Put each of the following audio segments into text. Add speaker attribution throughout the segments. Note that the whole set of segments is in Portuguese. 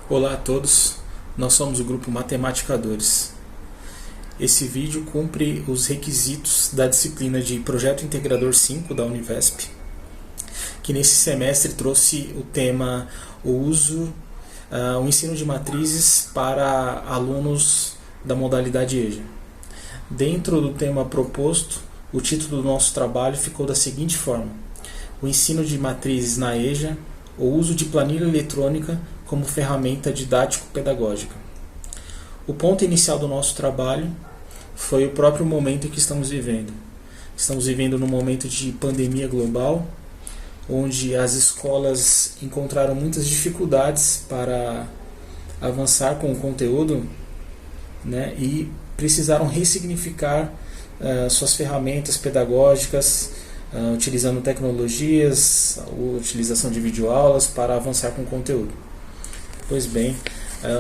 Speaker 1: Olá a todos, nós somos o grupo Matematicadores. Esse vídeo cumpre os requisitos da disciplina de Projeto Integrador 5 da Univesp, que nesse semestre trouxe o tema o ensino de matrizes para alunos da modalidade EJA. Dentro do tema proposto, o título do nosso trabalho ficou da seguinte forma: o ensino de matrizes na EJA, o uso de planilha eletrônica como ferramenta didático-pedagógica. O ponto inicial do nosso trabalho foi o próprio momento em que estamos vivendo. Estamos vivendo num momento de pandemia global, onde as escolas encontraram muitas dificuldades para avançar com o conteúdo, né, e precisaram ressignificar suas ferramentas pedagógicas, utilizando tecnologias, a utilização de videoaulas para avançar com o conteúdo. Pois bem,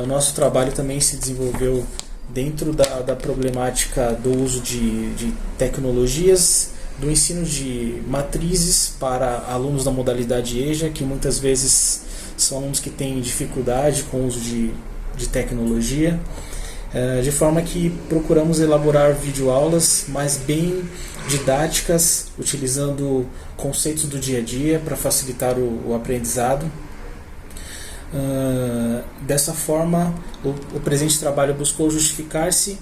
Speaker 1: o nosso trabalho também se desenvolveu dentro da problemática do uso de tecnologias, do ensino de matrizes para alunos da modalidade EJA, que muitas vezes são alunos que têm dificuldade com o uso de tecnologia, de forma que procuramos elaborar videoaulas mais bem didáticas, utilizando conceitos do dia a dia para facilitar o aprendizado. Dessa forma, o presente trabalho buscou justificar-se,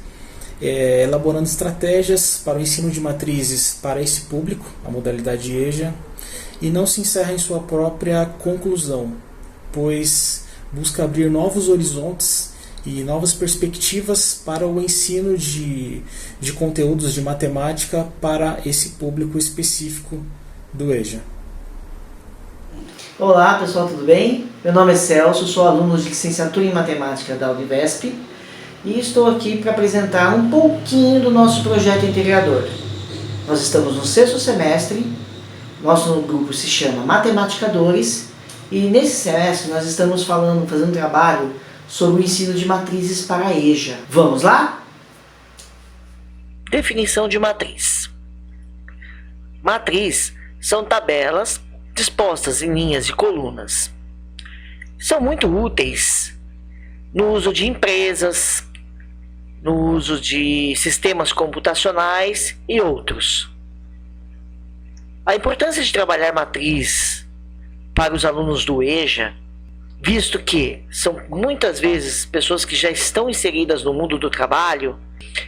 Speaker 1: elaborando estratégias para o ensino de matrizes para esse público, a modalidade EJA, e não se encerra em sua própria conclusão, pois busca abrir novos horizontes e novas perspectivas para o ensino de conteúdos de matemática para esse público específico do EJA.
Speaker 2: Olá pessoal, tudo bem? Meu nome é Celso, sou aluno de licenciatura em matemática da Univesp e estou aqui para apresentar um pouquinho do nosso projeto integrador. Nós estamos no 6º semestre, nosso grupo se chama Matematicadores e nesse semestre nós estamos fazendo um trabalho sobre o ensino de matrizes para a EJA. Vamos lá?
Speaker 3: Definição de matriz. Matriz são tabelas dispostas em linhas e colunas. São muito úteis no uso de empresas, no uso de sistemas computacionais e outros. A importância de trabalhar matriz para os alunos do EJA, visto que são muitas vezes pessoas que já estão inseridas no mundo do trabalho,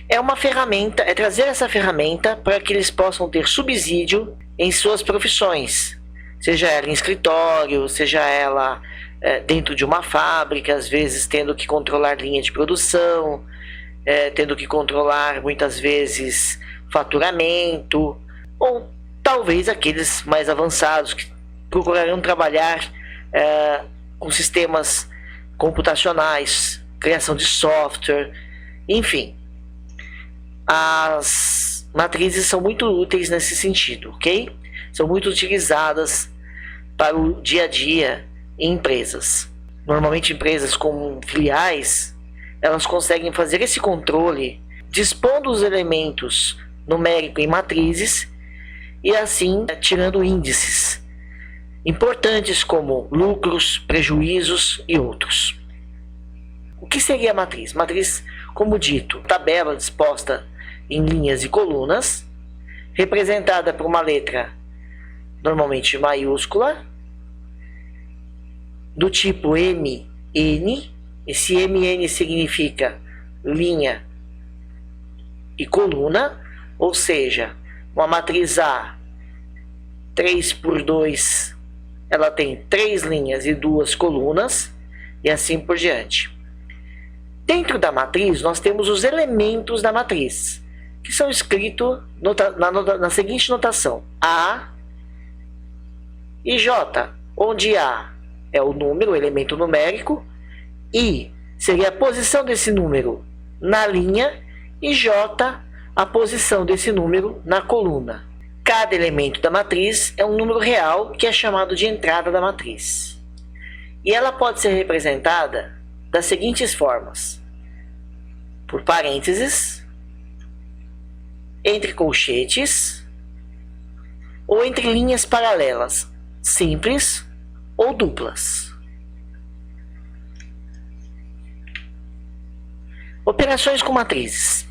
Speaker 3: é uma ferramenta, é trazer essa ferramenta para que eles possam ter subsídio em suas profissões, seja ela em escritório, seja ela dentro de uma fábrica, às vezes tendo que controlar linha de produção, tendo que controlar muitas vezes faturamento, ou talvez aqueles mais avançados que procurarão trabalhar com sistemas computacionais, criação de software, enfim. As matrizes são muito úteis nesse sentido, ok? São muito utilizadas para o dia a dia em empresas. Normalmente empresas com filiais, elas conseguem fazer esse controle dispondo os elementos numéricos em matrizes e assim tirando índices importantes como lucros, prejuízos e outros. O que seria a matriz? Matriz, como dito, tabela disposta em linhas e colunas, representada por uma letra normalmente maiúscula, do tipo MN. Esse MN significa linha e coluna, ou seja, uma matriz A 3×2, ela tem 3 linhas e 2 colunas, e assim por diante. Dentro da matriz, nós temos os elementos da matriz, que são escritos na seguinte notação: A e J, onde A é o número, o elemento numérico, I seria a posição desse número na linha e J a posição desse número na coluna. Cada elemento da matriz é um número real que é chamado de entrada da matriz. E ela pode ser representada das seguintes formas: por parênteses, entre colchetes ou entre linhas paralelas, simples ou duplas. Operações com matrizes.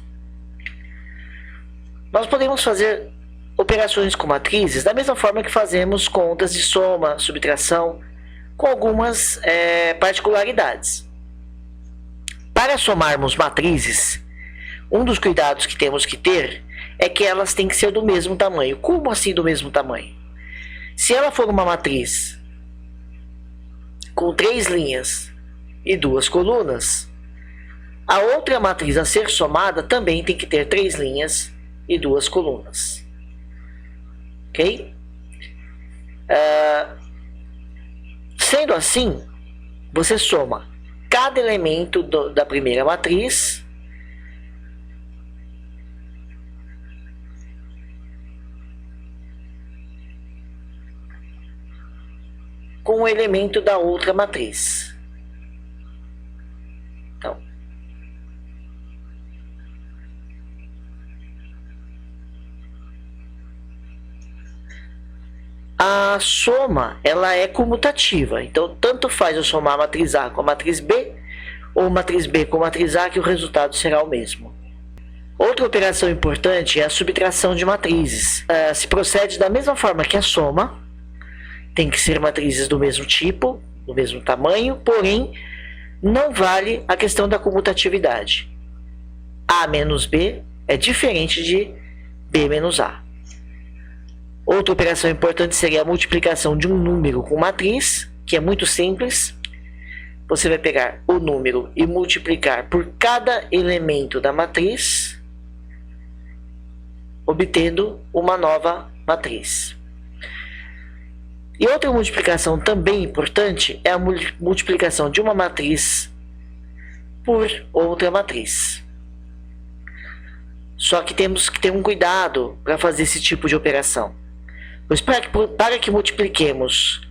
Speaker 3: Nós podemos fazer operações com matrizes da mesma forma que fazemos contas de soma, subtração, com algumas particularidades. Para somarmos matrizes, um dos cuidados que temos que ter é que elas têm que ser do mesmo tamanho. Como assim do mesmo tamanho? Se ela for uma matriz com 3 linhas e 2 colunas, a outra matriz a ser somada também tem que ter 3 linhas e 2 colunas. Ok? Sendo assim, você soma cada elemento da primeira matriz com o elemento da outra matriz. Então, a soma, ela é comutativa. Então, tanto faz eu somar a matriz A com a matriz B, ou matriz B com a matriz A, que o resultado será o mesmo. Outra operação importante é a subtração de matrizes. Se procede da mesma forma que a soma, tem que ser matrizes do mesmo tipo, do mesmo tamanho, porém, não vale a questão da comutatividade. A menos B é diferente de B menos A. Outra operação importante seria a multiplicação de um número com matriz, que é muito simples. Você vai pegar o número e multiplicar por cada elemento da matriz, obtendo uma nova matriz. E outra multiplicação também importante é a multiplicação de uma matriz por outra matriz. Só que temos que ter um cuidado para fazer esse tipo de operação. Pois para que multipliquemos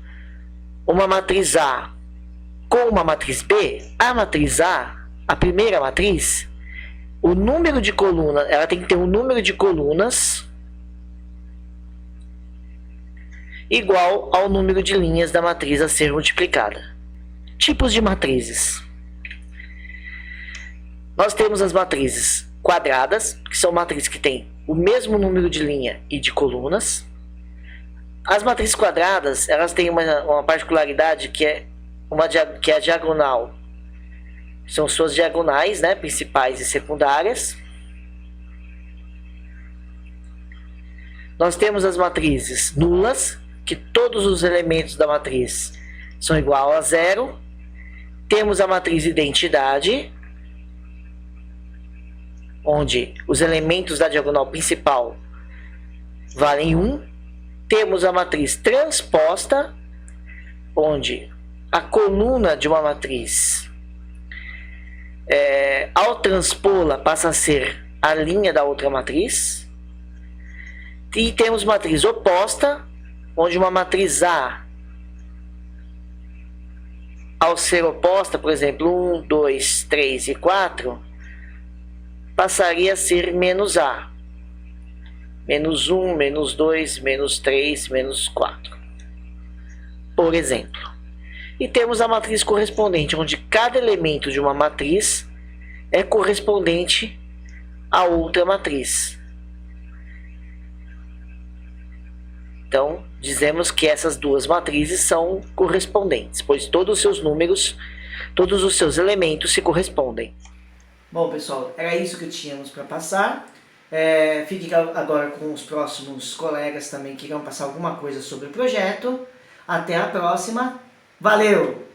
Speaker 3: uma matriz A com uma matriz B, a matriz A, a primeira matriz, o número de colunas, ela tem que ter um número de colunas igual ao número de linhas da matriz a ser multiplicada. Tipos de matrizes. Nós temos as matrizes quadradas, que são matrizes que têm o mesmo número de linha e de colunas. As matrizes quadradas, elas têm uma particularidade que é a diagonal. São suas diagonais, né, principais e secundárias. Nós temos as matrizes nulas, que todos os elementos da matriz são igual a zero. Temos a matriz identidade, onde os elementos da diagonal principal valem 1. Temos a matriz transposta, onde a coluna de uma matriz, ao transpô-la, passa a ser a linha da outra matriz. E temos matriz oposta, onde uma matriz A, ao ser oposta, por exemplo, 1, 2, 3 e 4, passaria a ser menos A. Menos 1, menos 2, menos 3, menos 4. Por exemplo. E temos a matriz correspondente, onde cada elemento de uma matriz é correspondente a outra matriz. Então, dizemos que essas duas matrizes são correspondentes, pois todos os seus números, todos os seus elementos se correspondem.
Speaker 2: Bom, pessoal, era isso que tínhamos para passar. Fique agora com os próximos colegas também que irão passar alguma coisa sobre o projeto. Até a próxima. Valeu!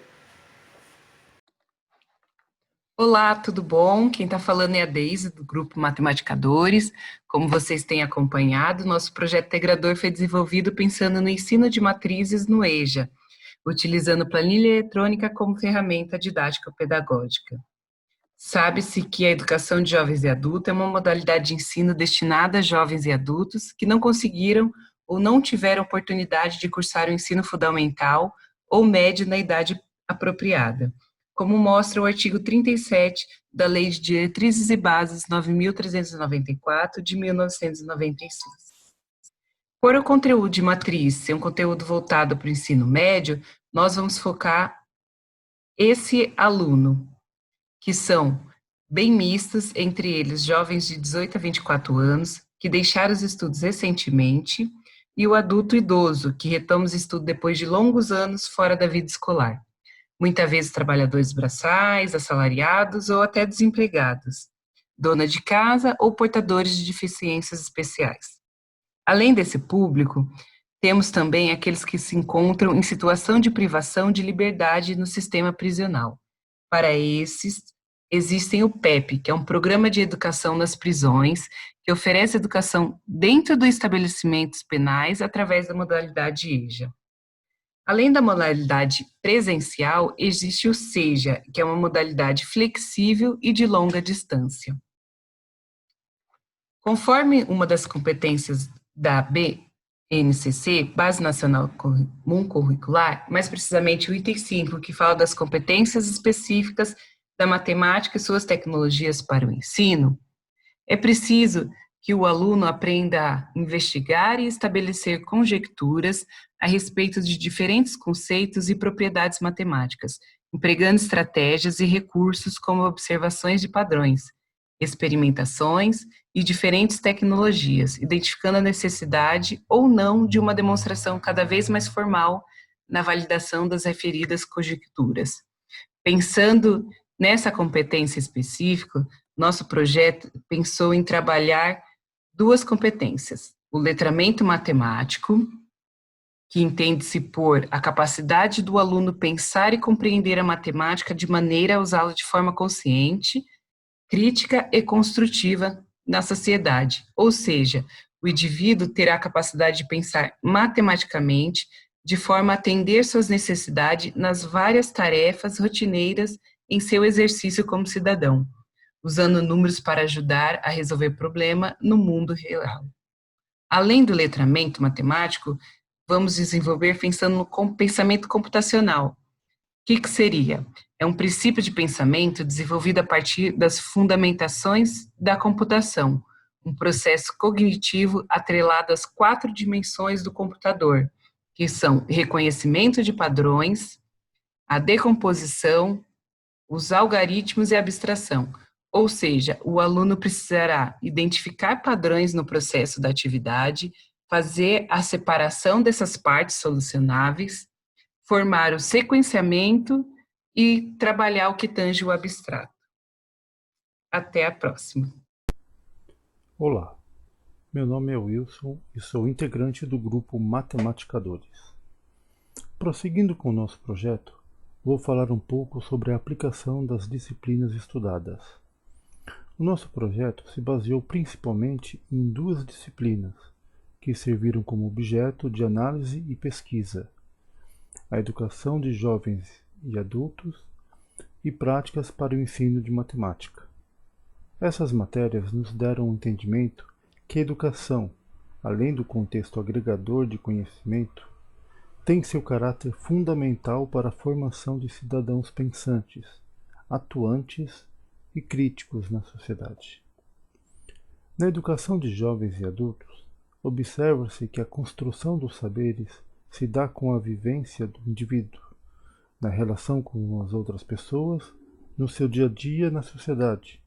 Speaker 4: Olá, tudo bom? Quem está falando é a Deise, do Grupo Matematicadores. Como vocês têm acompanhado, nosso projeto integrador foi desenvolvido pensando no ensino de matrizes no EJA, utilizando planilha eletrônica como ferramenta didático-pedagógica. Sabe-se que a educação de jovens e adultos é uma modalidade de ensino destinada a jovens e adultos que não conseguiram ou não tiveram oportunidade de cursar o ensino fundamental ou médio na idade apropriada, como mostra o artigo 37 da Lei de Diretrizes e Bases 9.394, de 1996. Por o conteúdo de matriz ser um conteúdo voltado para o ensino médio, nós vamos focar esse aluno, que são bem mistos, entre eles jovens de 18 a 24 anos, que deixaram os estudos recentemente, e o adulto idoso, que retoma os estudos depois de longos anos fora da vida escolar. Muitas vezes trabalhadores braçais, assalariados ou até desempregados, dona de casa ou portadores de deficiências especiais. Além desse público, temos também aqueles que se encontram em situação de privação de liberdade no sistema prisional. Para esses, existem o PEP, que é um programa de educação nas prisões, que oferece educação dentro dos estabelecimentos penais através da modalidade EJA. Além da modalidade presencial, existe o SEJA, que é uma modalidade flexível e de longa distância. Conforme uma das competências da BNCC, Base Nacional Comum Curricular, mais precisamente o item 5, que fala das competências específicas da matemática e suas tecnologias para o ensino, é preciso que o aluno aprenda a investigar e estabelecer conjecturas a respeito de diferentes conceitos e propriedades matemáticas, empregando estratégias e recursos como observações de padrões, experimentações e diferentes tecnologias, identificando a necessidade ou não de uma demonstração cada vez mais formal na validação das referidas conjecturas. Pensando nessa competência específica, nosso projeto pensou em trabalhar duas competências: o letramento matemático, que entende-se por a capacidade do aluno pensar e compreender a matemática de maneira a usá-la de forma consciente, crítica e construtiva na sociedade, ou seja, o indivíduo terá a capacidade de pensar matematicamente de forma a atender suas necessidades nas várias tarefas rotineiras em seu exercício como cidadão, usando números para ajudar a resolver problema no mundo real. Além do letramento matemático, vamos desenvolver pensando no pensamento computacional. O que seria? É um princípio de pensamento desenvolvido a partir das fundamentações da computação, um processo cognitivo atrelado às 4 dimensões do computador, que são reconhecimento de padrões, a decomposição, os algoritmos e a abstração. Ou seja, o aluno precisará identificar padrões no processo da atividade, fazer a separação dessas partes solucionáveis, formar o sequenciamento e trabalhar o que tange o abstrato. Até a próxima.
Speaker 5: Olá, meu nome é Wilson e sou integrante do grupo Matematicadores. Prosseguindo com o nosso projeto, vou falar um pouco sobre a aplicação das disciplinas estudadas. O nosso projeto se baseou principalmente em 2 disciplinas, que serviram como objeto de análise e pesquisa: a educação de jovens e adultos e práticas para o ensino de matemática. Essas matérias nos deram um entendimento que a educação, além do contexto agregador de conhecimento, tem seu caráter fundamental para a formação de cidadãos pensantes, atuantes e críticos na sociedade. Na educação de jovens e adultos, observa-se que a construção dos saberes se dá com a vivência do indivíduo, na relação com as outras pessoas, no seu dia a dia na sociedade.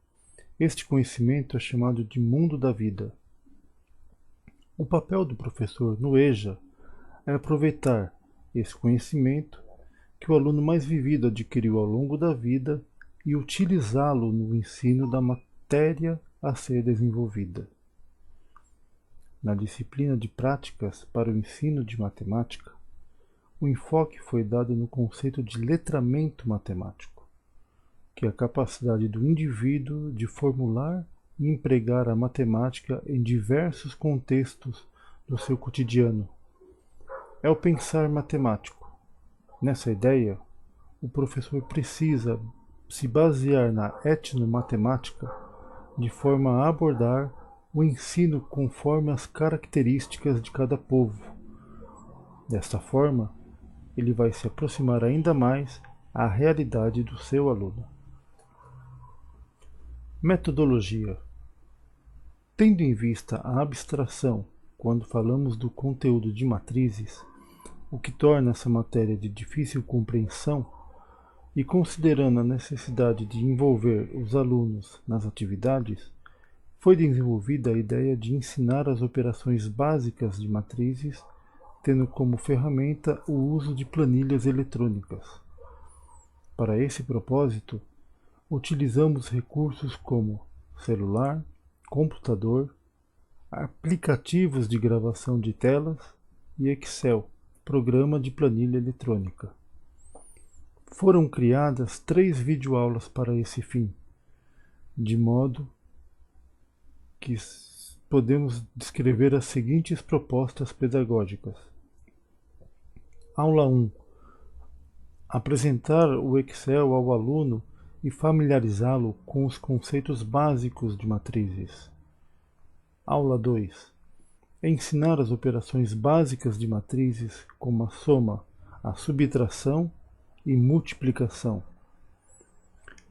Speaker 5: Este conhecimento é chamado de mundo da vida. O papel do professor no EJA é aproveitar esse conhecimento que o aluno mais vivido adquiriu ao longo da vida e utilizá-lo no ensino da matéria a ser desenvolvida. Na disciplina de práticas para o ensino de matemática, o enfoque foi dado no conceito de letramento matemático, que é a capacidade do indivíduo de formular e empregar a matemática em diversos contextos do seu cotidiano. É o pensar matemático. Nessa ideia, o professor precisa se basear na etnomatemática de forma a abordar o ensino conforme as características de cada povo. Desta forma, ele vai se aproximar ainda mais à realidade do seu aluno. Metodologia. Tendo em vista a abstração quando falamos do conteúdo de matrizes, o que torna essa matéria de difícil compreensão, e considerando a necessidade de envolver os alunos nas atividades, foi desenvolvida a ideia de ensinar as operações básicas de matrizes, tendo como ferramenta o uso de planilhas eletrônicas. Para esse propósito, utilizamos recursos como celular, computador, aplicativos de gravação de telas e Excel, programa de planilha eletrônica. Foram criadas 3 videoaulas para esse fim, de modo que podemos descrever as seguintes propostas pedagógicas. Aula 1. Apresentar o Excel ao aluno e familiarizá-lo com os conceitos básicos de matrizes. Aula 2. Ensinar as operações básicas de matrizes como a soma, a subtração e multiplicação.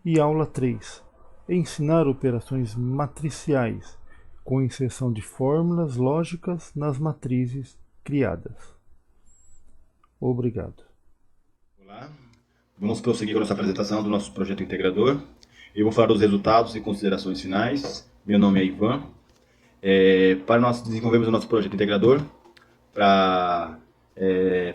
Speaker 5: E aula 3. Ensinar operações matriciais, com inserção de fórmulas lógicas nas matrizes criadas. Obrigado.
Speaker 6: Olá, vamos prosseguir com a nossa apresentação do nosso projeto integrador. Eu vou falar dos resultados e considerações finais. Meu nome é Ivan. Para nós desenvolvermos o nosso projeto integrador, para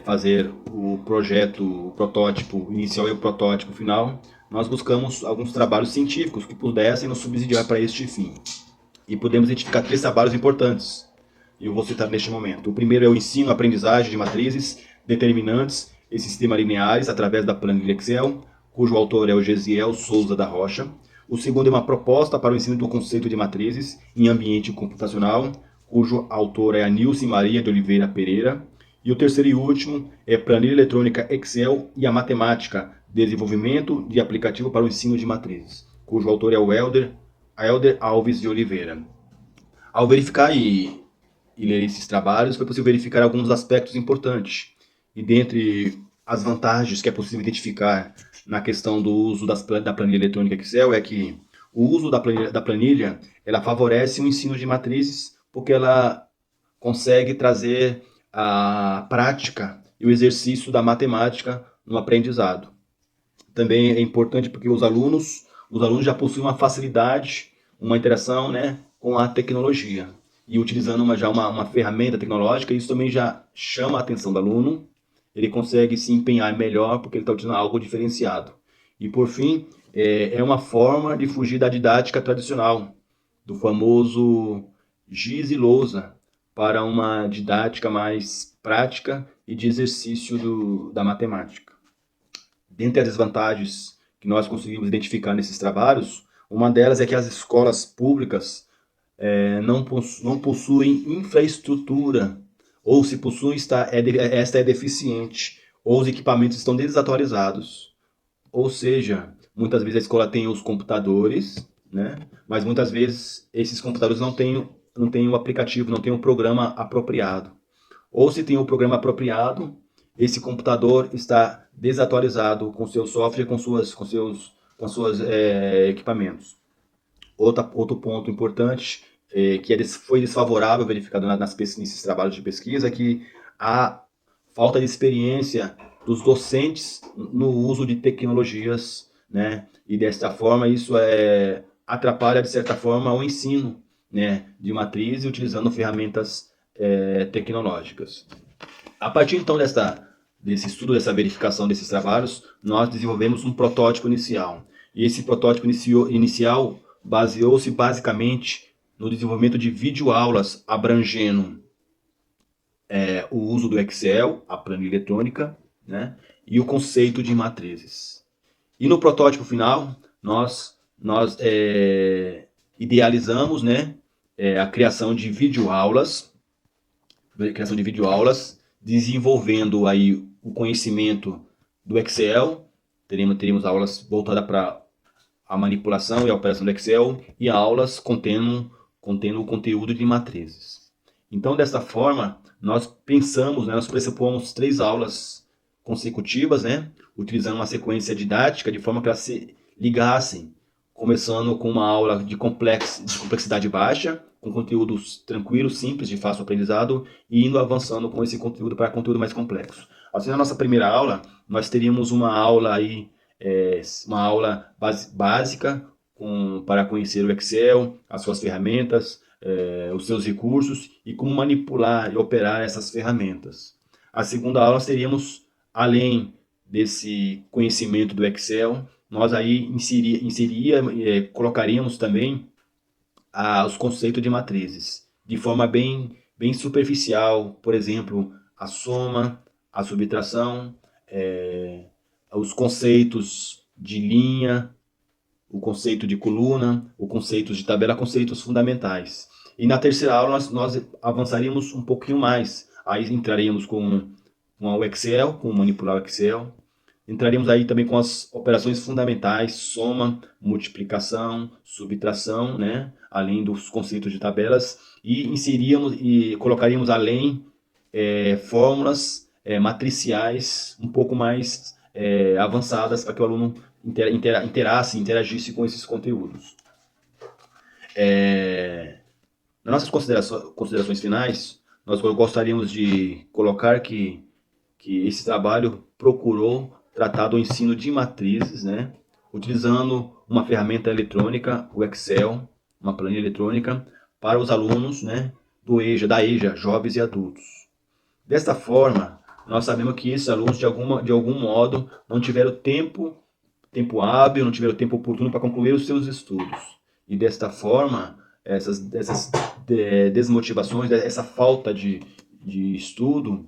Speaker 6: fazer o projeto, o protótipo inicial e o protótipo final, nós buscamos alguns trabalhos científicos que pudessem nos subsidiar para este fim. E podemos identificar 3 trabalhos importantes, e eu vou citar neste momento. O primeiro é o ensino e aprendizagem de matrizes, determinantes e sistemas lineares através da planilha Excel, cujo autor é o Gesiel Souza da Rocha. O segundo é uma proposta para o ensino do conceito de matrizes em ambiente computacional, cujo autor é a Nilce Maria de Oliveira Pereira. E o terceiro e último é planilha eletrônica Excel e a matemática, desenvolvimento de aplicativo para o ensino de matrizes, cujo autor é o Helder Alves de Oliveira. Ao verificar e ler esses trabalhos, foi possível verificar alguns aspectos importantes. E dentre as vantagens que é possível identificar na questão do uso da planilha eletrônica Excel é que o uso da planilha ela favorece o ensino de matrizes, porque ela consegue trazer a prática e o exercício da matemática no aprendizado. Também é importante porque os alunos já possuem uma facilidade, uma interação, com a tecnologia. E utilizando uma ferramenta tecnológica, isso também já chama a atenção do aluno. Ele consegue se empenhar melhor porque ele está utilizando algo diferenciado. E por fim, é uma forma de fugir da didática tradicional, do famoso giz e lousa, para uma didática mais prática e de exercício da matemática. Dentre as desvantagens que nós conseguimos identificar nesses trabalhos, uma delas é que as escolas públicas não possuem infraestrutura, ou se possuem, esta é deficiente, ou os equipamentos estão desatualizados. Ou seja, muitas vezes a escola tem os computadores, mas muitas vezes esses computadores não têm o aplicativo, não tem o programa apropriado. Ou se tem o programa apropriado, esse computador está desatualizado com seu software, com seus equipamentos. Outro ponto importante que foi desfavorável verificado nesses trabalhos de pesquisa é que a falta de experiência dos docentes no uso de tecnologias, e desta forma isso atrapalha de certa forma o ensino de matriz utilizando ferramentas tecnológicas. A partir então desse estudo, dessa verificação desses trabalhos, nós desenvolvemos um protótipo inicial. E esse protótipo inicial baseou-se basicamente no desenvolvimento de videoaulas abrangendo o uso do Excel, a planilha eletrônica, e o conceito de matrizes. E no protótipo final, nós idealizamos a criação de videoaulas, desenvolvendo aí o conhecimento do Excel. Teríamos aulas voltadas para a manipulação e a operação do Excel e aulas contendo o conteúdo de matrizes. Então, dessa forma, nós pensamos, nós pressupomos 3 aulas consecutivas, né? Utilizando uma sequência didática de forma que elas se ligassem, começando com uma aula de complexidade baixa, com conteúdos tranquilos, simples, de fácil aprendizado, e indo avançando com esse conteúdo para conteúdo mais complexo. Assim, na nossa primeira aula, nós teríamos uma aula aí, básica para conhecer o Excel, as suas ferramentas, os seus recursos e como manipular e operar essas ferramentas. A segunda aula nós teríamos, além desse conhecimento do Excel, nós aí colocaríamos também os conceitos de matrizes, de forma bem superficial, por exemplo, a soma, a subtração, os conceitos de linha, o conceito de coluna, o conceito de tabela, conceitos fundamentais. E na terceira aula nós avançaríamos um pouquinho mais, aí entraríamos com o Excel, com manipular o Excel, entraríamos aí também com as operações fundamentais, soma, multiplicação, subtração, né? Além dos conceitos de tabelas, e colocaríamos além fórmulas matriciais um pouco mais avançadas para que o aluno interagisse com esses conteúdos. Nas nossas considerações finais, nós gostaríamos de colocar que esse trabalho procurou tratar do ensino de matrizes, né, utilizando uma ferramenta eletrônica, o Excel, uma planilha eletrônica, para os alunos, né, da EJA, jovens e adultos. Desta forma, nós sabemos que esses alunos, de algum modo, não tiveram tempo hábil, não tiveram tempo oportuno para concluir os seus estudos. E desta forma, essas desmotivações, essa falta de estudo,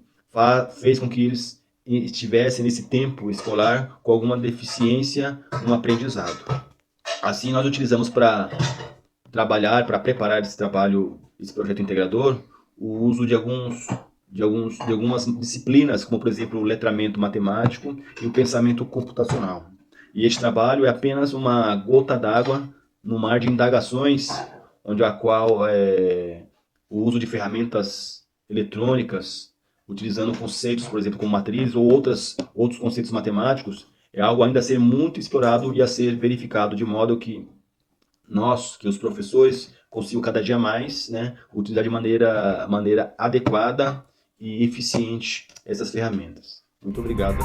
Speaker 6: fez com que eles estivessem nesse tempo escolar com alguma deficiência no aprendizado. Assim, nós utilizamos para preparar esse projeto integrador, o uso de algumas disciplinas, como por exemplo o letramento matemático e o pensamento computacional. E este trabalho é apenas uma gota d'água no mar de indagações, o uso de ferramentas eletrônicas, utilizando conceitos, por exemplo, como matriz ou outros conceitos matemáticos, é algo ainda a ser muito explorado e a ser verificado, de modo que os professores, consigam cada dia mais, né, utilizar de maneira adequada e eficiente essas ferramentas. Muito obrigado.